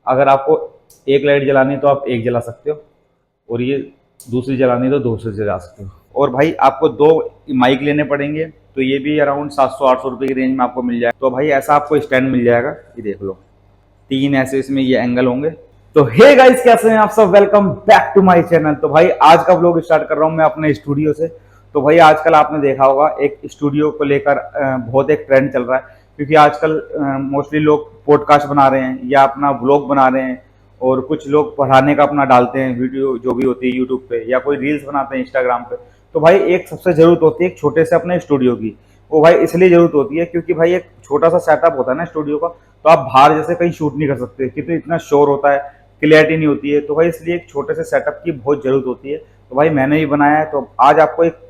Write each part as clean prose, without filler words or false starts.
अगर आपको एक लाइट जलानी है तो आप एक जला सकते हो, और ये दूसरी जलानी है तो दूसरी जला सकते हो। और भाई आपको दो माइक लेने पड़ेंगे, तो ये भी अराउंड 700-800 रुपये की रेंज में आपको मिल जाएगा। तो भाई ऐसा आपको स्टैंड मिल जाएगा, ये देख लो, तीन ऐसे इसमें ये एंगल होंगे। तो हे गाइस, कैसे हैं आप सब, welcome back to my channel. तो भाई आज का व्लॉग स्टार्ट कर रहा हूँ मैं अपने स्टूडियो से। तो भाई आजकल आपने देखा होगा एक स्टूडियो को लेकर बहुत एक ट्रेंड चल रहा है, क्योंकि आजकल मोस्टली लोग पॉडकास्ट बना रहे हैं या अपना व्लॉग बना रहे हैं, और कुछ लोग पढ़ाने का अपना डालते हैं वीडियो जो भी होती है यूट्यूब पे, या कोई रील्स बनाते हैं इंस्टाग्राम पे। तो भाई एक सबसे जरूरत होती है एक छोटे से अपने स्टूडियो की। वो भाई इसलिए जरूरत होती है क्योंकि भाई एक छोटा सा सेटअप होता है ना स्टूडियो का, तो आप बाहर जैसे कहीं शूट नहीं कर सकते, क्योंकि इतना शोर होता है, क्लियरिटी नहीं होती है। तो भाई इसलिए एक छोटे से सेटअप की बहुत जरूरत होती है। तो भाई मैंने ही बनाया है। तो आज आपको एक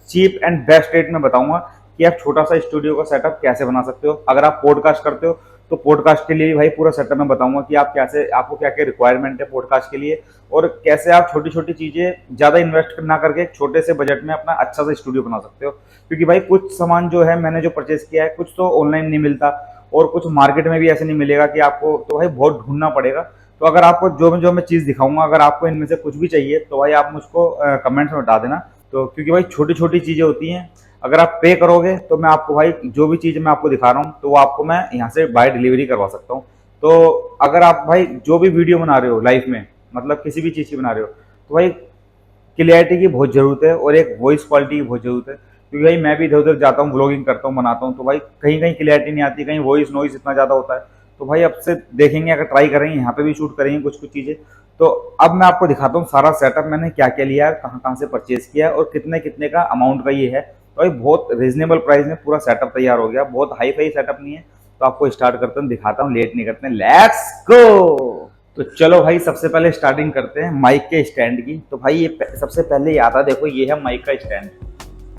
चीप एंड बेस्ट रेट में बताऊंगा कि आप छोटा सा स्टूडियो का सेटअप कैसे बना सकते हो। अगर आप पॉडकास्ट करते हो तो पॉडकास्ट के लिए भाई पूरा सेटअप मैं बताऊंगा कि आप कैसे, आपको क्या क्या रिक्वायरमेंट है पॉडकास्ट के लिए, और कैसे आप छोटी छोटी चीजें ज्यादा इन्वेस्ट ना करके एक छोटे से बजट में अपना अच्छा सा स्टूडियो बना सकते हो। क्योंकि भाई कुछ सामान जो है मैंने जो परचेज किया है, कुछ तो ऑनलाइन नहीं मिलता, और कुछ मार्केट में भी ऐसे नहीं मिलेगा कि आपको, तो भाई बहुत ढूंढना पड़ेगा। तो अगर आपको जो मैं चीज़ दिखाऊंगा, अगर आपको इनमें से कुछ भी चाहिए तो भाई आप मुझको कमेंट्स में बता देना। तो क्योंकि भाई छोटी छोटी चीज़ें होती हैं, अगर आप पे करोगे तो मैं आपको भाई जो भी चीज़ मैं आपको दिखा रहा हूँ तो वो आपको मैं यहाँ से बाय डिलीवरी करवा सकता हूँ। तो अगर आप भाई जो भी वीडियो बना रहे हो लाइफ में, मतलब किसी भी चीज़ की बना रहे हो, तो भाई क्लियरिटी की बहुत ज़रूरत है, और एक वॉइस क्वालिटी की बहुत ज़रूरत है। क्योंकि भाई मैं भी इधर उधर जाता हूँ, ब्लॉगिंग करता हूँ, बनाता हूँ, तो भाई कहीं कहीं क्लियरिटी नहीं आती, कहीं वॉइस नॉइस इतना ज़्यादा होता है। तो भाई अब से देखेंगे, अगर ट्राई करेंगे, यहाँ पे भी शूट करेंगे कुछ कुछ चीज़ें। तो अब मैं आपको दिखाता हूँ सारा सेटअप मैंने क्या क्या लिया है, कहाँ कहाँ से परचेज किया है, और कितने कितने का अमाउंट का ये है। तो भाई बहुत रीजनेबल प्राइस में पूरा सेटअप तैयार हो गया, बहुत हाई फाई सेटअप नहीं है। तो आपको स्टार्ट करते हैं, दिखाता हूँ, लेट नहीं करते हैं, लेट्स गो। तो चलो भाई सबसे पहले स्टार्टिंग करते हैं माइक के स्टैंड की। तो भाई ये सबसे पहले ये आता है, देखो ये है माइक का स्टैंड।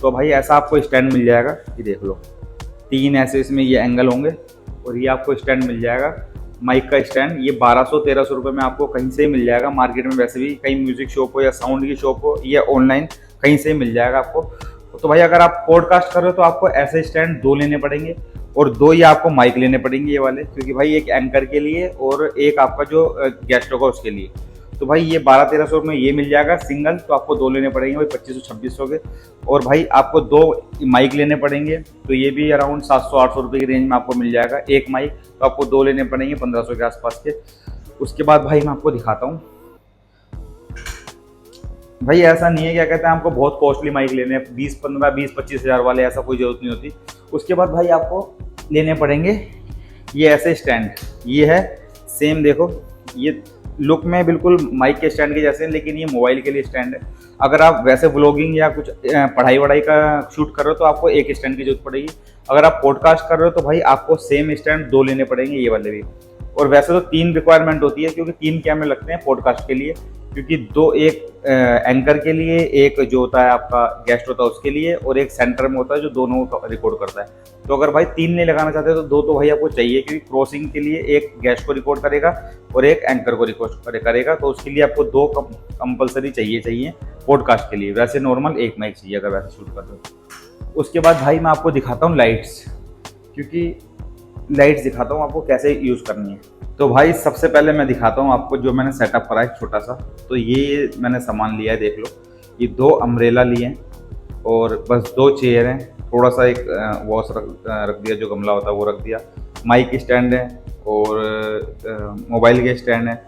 तो भाई ऐसा आपको स्टैंड मिल जाएगा, ये देख लो, तीन ऐसे इसमें ये एंगल होंगे, और ये आपको स्टैंड मिल जाएगा माइक का स्टैंड। ये 1200-1300 रुपये में आपको कहीं से ही मिल जाएगा, मार्केट में वैसे भी कहीं म्यूजिक शॉप हो या साउंड की शॉप हो या ऑनलाइन कहीं से ही मिल जाएगा आपको। तो भाई अगर आप पॉडकास्ट कर रहे हो तो आपको ऐसे स्टैंड दो लेने पड़ेंगे, और दो ये आपको माइक लेने पड़ेंगे ये वाले, क्योंकि भाई एक एंकर के लिए और एक आपका जो गेस्ट होगा उसके लिए। तो भाई ये 1200-1300 में ये मिल जाएगा सिंगल, तो आपको दो लेने पड़ेंगे भाई 2500-2600 के। और भाई आपको दो माइक लेने पड़ेंगे, तो ये भी अराउंड 700-800 रुपये की रेंज में आपको मिल जाएगा एक माइक। तो आपको दो लेने पड़ेंगे 1500 के आसपास के। उसके बाद भाई मैं आपको दिखाता हूँ, भाई ऐसा नहीं है क्या कहते हैं आपको बहुत कॉस्टली माइक लेने हैं, 20-15, 20-25 हज़ार वाले, ऐसा कोई ज़रूरत नहीं होती। उसके बाद भाई आपको लेने पड़ेंगे ये ऐसे स्टैंड। ये है सेम, देखो ये लुक में बिल्कुल माइक के स्टैंड के जैसे हैं, लेकिन ये मोबाइल के लिए स्टैंड है। अगर आप वैसे व्लॉगिंग या कुछ पढ़ाई वढ़ाई का शूट कर रहे हो तो आपको एक स्टैंड की जरूरत पड़ेगी। अगर आप पॉडकास्ट कर रहे हो तो भाई आपको सेम स्टैंड दो लेने पड़ेंगे, ये वाले भी। और वैसे तो तीन रिक्वायरमेंट होती है, क्योंकि तीन कैमरे लगते हैं पॉडकास्ट के लिए, क्योंकि दो, एक एंकर के लिए, एक जो होता है आपका गेस्ट होता है उसके लिए, और एक सेंटर में होता है जो दोनों रिकॉर्ड करता है। तो अगर भाई तीन नहीं लगाना चाहते तो दो तो भाई आपको चाहिए, क्योंकि क्रॉसिंग के लिए एक गेस्ट को रिकॉर्ड करेगा और एक एंकर को रिकॉर्ड करेगा। तो उसके लिए आपको दो कंपलसरी चाहिए पॉडकास्ट के लिए। वैसे नॉर्मल एक माइक चाहिए अगर वैसे शूट कर दो। उसके बाद भाई मैं आपको दिखाता हूँ लाइट्स, क्योंकि लाइट्स दिखाता हूँ आपको कैसे यूज़ करनी है। तो भाई सबसे पहले मैं दिखाता हूँ आपको जो मैंने सेटअप करा है छोटा सा। तो ये मैंने सामान लिया है, देख लो, ये दो अम्ब्रेला लिए हैं, और बस दो चेयर हैं, थोड़ा सा एक वॉश रख दिया, जो गमला होता है वो रख दिया, माइक स्टैंड है, और मोबाइल के स्टैंड है,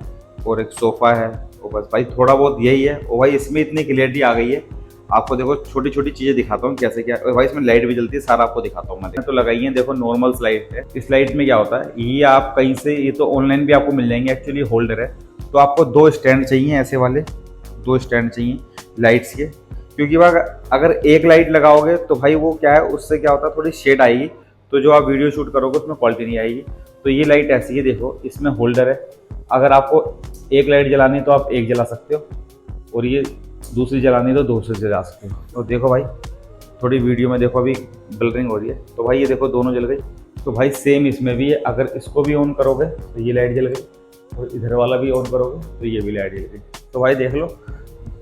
और एक सोफ़ा है, और बस भाई थोड़ा बहुत यही है। और भाई इसमें इतनी क्लियरिटी आ गई है, आपको देखो छोटी छोटी चीज़ें दिखाता हूँ कैसे क्या। और भाई इसमें लाइट भी जलती है, सारा आपको दिखाता हूँ मैं। तो लगाई है, देखो नॉर्मल लाइट है। इस लाइट में क्या होता है, ये आप कहीं से, ये तो ऑनलाइन भी आपको मिल जाएंगे, एक्चुअली होल्डर है। तो आपको दो स्टैंड चाहिए ऐसे वाले, दो स्टैंड चाहिए लाइट्स के, क्योंकि अगर एक लाइट लगाओगे तो भाई वो क्या है, उससे क्या होता है, थोड़ी शेड आएगी, तो जो आप वीडियो शूट करोगे उसमें क्वालिटी नहीं आएगी। तो ये लाइट ऐसी है, देखो इसमें होल्डर है। अगर आपको एक लाइट जलानी है तो आप एक जला सकते हो, और ये दूसरी जलानी है तो दूसरी जला सकते हो। तो देखो भाई थोड़ी वीडियो में देखो, अभी ब्लरिंग हो रही है, तो भाई ये देखो दोनों जल गई। तो भाई सेम इसमें भी है, अगर इसको भी ऑन करोगे तो ये लाइट जल गई, और इधर वाला भी ऑन करोगे तो ये भी लाइट जल गई। तो भाई देख लो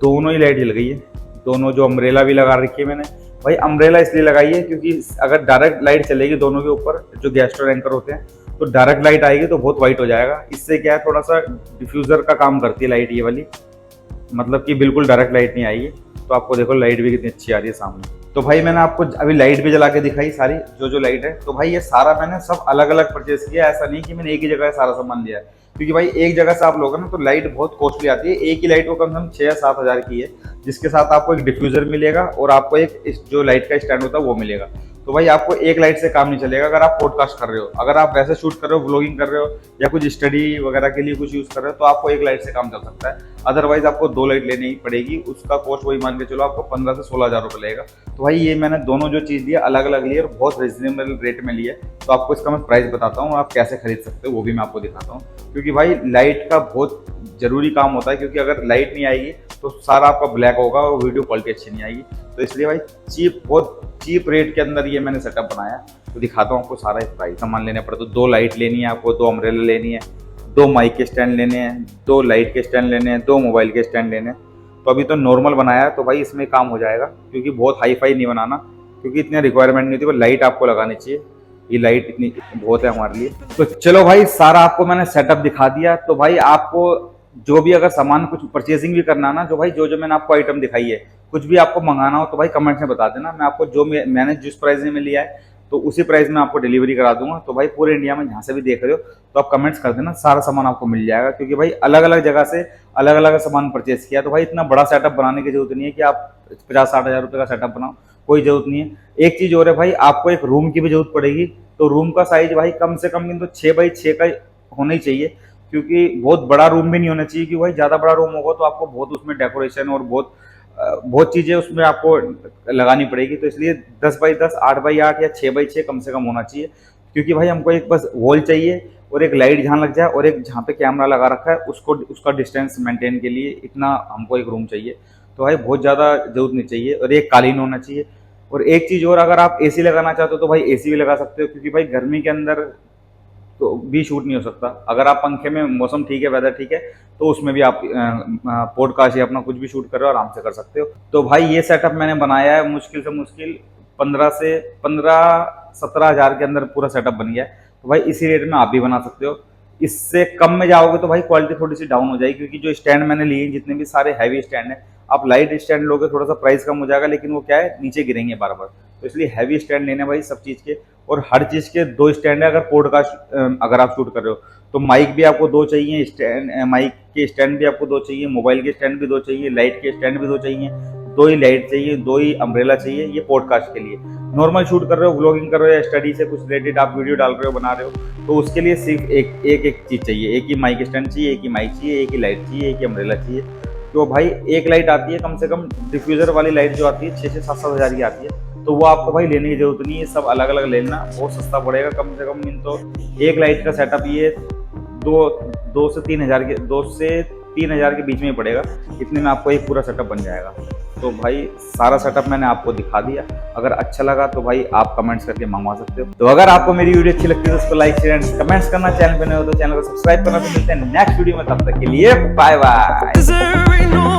दोनों ही लाइट जल गई है, दोनों। जो अम्ब्रेला भी लगा रखी है मैंने, भाई अम्ब्रेला इसलिए लगाई है क्योंकि अगर डायरेक्ट लाइट चलेगी दोनों के ऊपर, जो गेस्ट और एंकर होते हैं, तो डायरेक्ट लाइट आएगी तो बहुत वाइट हो जाएगा। इससे क्या है, थोड़ा सा डिफ्यूजर का काम करती है लाइट ये वाली, मतलब कि बिल्कुल डायरेक्ट लाइट नहीं आएगी। तो आपको देखो लाइट भी कितनी अच्छी आ रही है सामने। तो भाई मैंने आपको अभी लाइट भी जला के दिखाई सारी, जो लाइट है। तो भाई ये सारा मैंने सब अलग अलग परचेस किया, ऐसा नहीं कि मैंने एक ही जगह सारा सामान लिया है, क्योंकि भाई एक जगह से आप लोगे ना तो लाइट बहुत कॉस्टली आती है। एक ही लाइट को कम से कम 6 या 7 हज़ार की है, जिसके साथ आपको एक डिफ्यूजर मिलेगा और आपको एक जो लाइट का स्टैंड होता है वो मिलेगा। तो भाई आपको एक लाइट से काम नहीं चलेगा। अगर आप पॉडकास्ट कर रहे हो, अगर आप वैसे शूट कर रहे हो, व्लॉगिंग कर रहे हो, या कुछ स्टडी वगैरह के लिए कुछ यूज कर रहे हो, तो आपको एक लाइट से काम चल सकता है। अदरवाइज आपको 2 लाइट लेनी ही पड़ेगी। उसका कॉस्ट वही मान के चलो आपको 15 से 16 हज़ार रुपये लगेगा। तो भाई ये मैंने दोनों जो चीज़ लिया अलग अलग लिए और बहुत रिजनेबल रेट में लिए। तो आपको इसका मैं प्राइस बताता हूँ, आप कैसे खरीद सकते हो वो भी मैं आपको दिखाता हूँ। क्योंकि भाई लाइट का बहुत जरूरी काम होता है, क्योंकि अगर लाइट नहीं आएगी तो सारा आपका ब्लैक होगा और वीडियो क्वालिटी अच्छी नहीं आएगी। तो इसलिए भाई बहुत चीप रेट के अंदर ये मैंने सेटअप बनाया। तो दिखाता हूँ आपको सारा प्राइस। सामान लेने पड़े तो 2 लाइट लेनी है आपको, 2 अम्ब्रेला लेनी है, 2 माइक के स्टैंड लेने हैं, 2 लाइट के स्टैंड लेने हैं, 2 मोबाइल के स्टैंड लेने हैं। तो अभी तो नॉर्मल बनाया है तो भाई इसमें काम हो जाएगा, क्योंकि बहुत हाई फाई नहीं बनाना, क्योंकि इतनी रिक्वायरमेंट नहीं थी। वो लाइट आपको लगानी चाहिए, ये लाइट इतनी बहुत है हमारे लिए। तो चलो भाई सारा आपको मैंने सेटअप दिखा दिया। तो भाई आपको जो भी अगर सामान कुछ परचेसिंग भी करना ना, जो भाई जो मैंने आपको आइटम दिखाई है, कुछ भी आपको मंगाना हो तो भाई कमेंट में बता देना। मैं आपको जो मैंने जिस प्राइस में लिया है तो उसी प्राइस में आपको डिलीवरी करा दूंगा। तो भाई पूरे इंडिया में जहाँ से भी देख रहे हो तो आप कमेंट्स कर देना, सारा सामान आपको मिल जाएगा। क्योंकि भाई अलग अलग जगह से अलग अलग सामान परचेस किया, तो भाई इतना बड़ा सेटअप बनाने की जरूरत नहीं है कि आप 50-60 हज़ार रुपये का सेटअप बनाओ, कोई जरूरत नहीं है। एक चीज़ और है भाई, आपको एक रूम की भी जरूरत पड़ेगी। तो रूम का साइज भाई कम से कम तो 6 बाई 6 का होना ही चाहिए, क्योंकि बहुत बड़ा रूम भी नहीं होना चाहिए। क्योंकि भाई ज़्यादा बड़ा रूम होगा तो आपको बहुत उसमें डेकोरेशन और बहुत चीज़ें उसमें आपको लगानी पड़ेगी। तो इसलिए 10 बाई 10, 8 बाई 8 या 6 बाई 6 कम से कम होना चाहिए। क्योंकि भाई हमको एक बस वॉल चाहिए और एक लाइट जहाँ लग जाए और एक जहाँ पे कैमरा लगा रखा है उसका डिस्टेंस मेंटेन के लिए इतना हमको एक रूम चाहिए। तो भाई बहुत ज़्यादा जरूरत नहीं चाहिए। और एक कालीन होना चाहिए। और एक चीज़ और, अगर आप एसी लगाना चाहते हो तो भाई एसी भी लगा सकते हो, क्योंकि भाई गर्मी के अंदर तो भी शूट नहीं हो सकता। अगर आप पंखे में, मौसम ठीक है, वेदर ठीक है, तो उसमें भी आप पॉडकास्ट या अपना कुछ भी शूट कर रहे हो आराम से कर सकते हो। तो भाई ये सेटअप मैंने बनाया है मुश्किल से मुश्किल 15-17 हज़ार के अंदर पूरा सेटअप बन गया है। तो भाई इसी रेट में आप भी बना सकते हो। इससे कम में जाओगे तो भाई क्वालिटी थोड़ी सी डाउन हो जाएगी, क्योंकि जो स्टैंड मैंने लिए जितने भी सारे हैवी स्टैंड है, आप लाइट स्टैंड लोगे थोड़ा सा प्राइस कम हो जाएगा, लेकिन वो क्या है, नीचे गिरेंगे बार बार। तो इसलिए हैवी स्टैंड लेने भाई सब चीज़ के, और हर चीज़ के 2 स्टैंड है। अगर पॉडकास्ट अगर आप शूट कर रहे हो तो माइक भी आपको 2 चाहिए, स्टैंड माइक के स्टैंड भी आपको 2 चाहिए, मोबाइल के स्टैंड भी 2 चाहिए, लाइट के स्टैंड भी 2 चाहिए, 2 ही लाइट चाहिए, 2 ही अम्ब्रेला चाहिए। ये पॉडकास्ट के लिए। नॉर्मल शूट कर रहे हो, व्लॉगिंग कर रहे हो या स्टडी से कुछ रिलेटेड आप वीडियो डाल रहे हो, बना रहे हो, तो उसके लिए सिर्फ एक चीज़ चाहिए। एक ही माइक स्टैंड चाहिए, एक ही माइक चाहिए, एक ही लाइट चाहिए, एक ही अम्ब्रेला चाहिए। तो भाई एक लाइट आती है कम से कम, डिफ्यूज़र वाली लाइट जो आती है 6 से 7 हज़ार की आती है। तो वो आपको भाई लेने की जरूरत नहीं है, सब अलग अलग लेना, बहुत सस्ता पड़ेगा। कम से कम तो एक लाइट का सेटअप ये 2 से 3 हज़ार के 2 से 3 हज़ार के बीच में ही पड़ेगा। इतने में आपको एक पूरा सेटअप बन जाएगा। तो भाई सारा सेटअप मैंने आपको दिखा दिया। अगर अच्छा लगा तो भाई आप कमेंट्स करके मंगवा सकते हो। तो अगर आपको मेरी वीडियो अच्छी लगती है तो उसको लाइक शेयर एंड कमेंट्स करना, चैनल पे नए हो तो चैनल को सब्सक्राइब करना। तो मिलते हैं नेक्स्ट वीडियो में, तब तक के लिए बाय बाय।